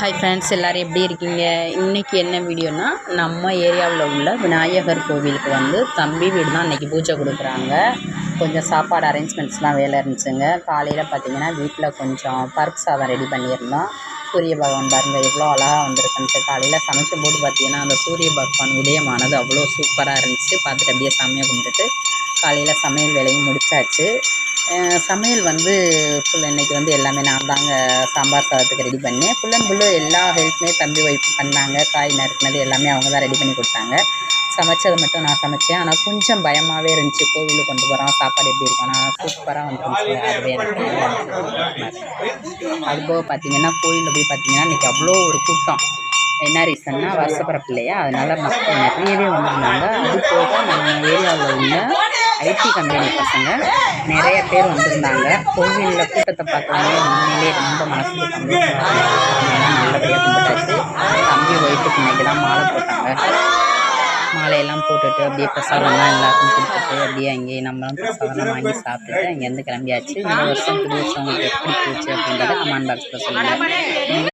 Hi friends, எல்லோரும் எப்படி இருக்கீங்க? இன்றைக்கி என்ன வீடியோனா, நம்ம ஏரியாவில் உள்ள விநாயகர் கோவிலுக்கு வந்து தம்பி வீடு தான் இன்றைக்கி பூஜை கொடுக்குறாங்க. கொஞ்சம் சாப்பாடு அரேஞ்ச்மெண்ட்ஸ்லாம் வேலை இருந்துச்சுங்க. காலையில் பார்த்திங்கன்னா வீட்டில் கொஞ்சம் பருப்பு சாதம் ரெடி பண்ணியிருந்தோம். சூரிய பகவான் பாருங்கள் எவ்வளோ அழகாக வந்திருக்குன்ட்டு. காலையில் சமைக்கும்போது பார்த்திங்கன்னா அந்த சூரிய பகவான் உதயமானது அவ்வளோ சூப்பராக இருந்துச்சு. பார்த்துட்டு அப்படியே சாமியை கும்பிட்டுட்டு காலையில் சமையல் வேலையும் முடித்தாச்சு. சமையல் வந்து இன்றைக்கி வந்து எல்லாமே நான் தாங்க சாம்பார் சாதத்துக்கு ரெடி பண்ணேன். ஃபுல் அண்ட் ஃபுல்லு எல்லா ஹெல்ப்புமே தம்பி ஒய்ஃப் பண்ணாங்க. காய் நறுக்குனது எல்லாமே அவங்க தான் ரெடி பண்ணி கொடுத்தாங்க. சமைச்சதை மட்டும் நான் சமைச்சேன். ஆனால் கொஞ்சம் பயமாகவே இருந்துச்சு. கோவிலுக்கு கொண்டு போகிறோம், சாப்பாடு எப்படி இருக்கும். ஆனால் சூப்பராக வந்துருந்துச்சு. அதுவே எனக்கு அதுபோக பார்த்திங்கன்னா கோயிலில் போய் பார்த்திங்கன்னா இன்றைக்கி அவ்வளோ ஒரு கூட்டம். என்ன ரீசன்னா வருஷப்பிறப்பு இல்லையா, அதனால் மக்கள் நிறையவே வந்திருந்தாங்க. அது போக நம்ம ஏரியாவில் உள்ள ஐடி கம்பெனி பசங்க நிறைய பேர் வந்திருந்தாங்க. கோவிலில் கூட்டத்தை பார்த்தோன்னே உண்மையிலே ரொம்ப மனசுக்கு சந்தோஷமாக நல்லபடியாக கும்பிட்டாச்சு. தம்பி ஒய்ஃபுக்கு இன்றைக்கி தான் மாலை போட்டாங்க. மாலையெல்லாம் போட்டுட்டு அப்படியே பிரசாதம்லாம் எல்லாருக்கும் கொடுத்துட்டு அப்படியே அங்கேயே நம்மளும் பிரசாதம்லாம் வாங்கி சாப்பிட்டுட்டு அங்கேருந்து கிளம்பியாச்சு. இந்த வருஷம் புது வருஷம் உங்களுக்கு எப்படி போச்சு அப்படின்றத கமெண்ட் பாக்ஸில் சொல்லுங்கள்.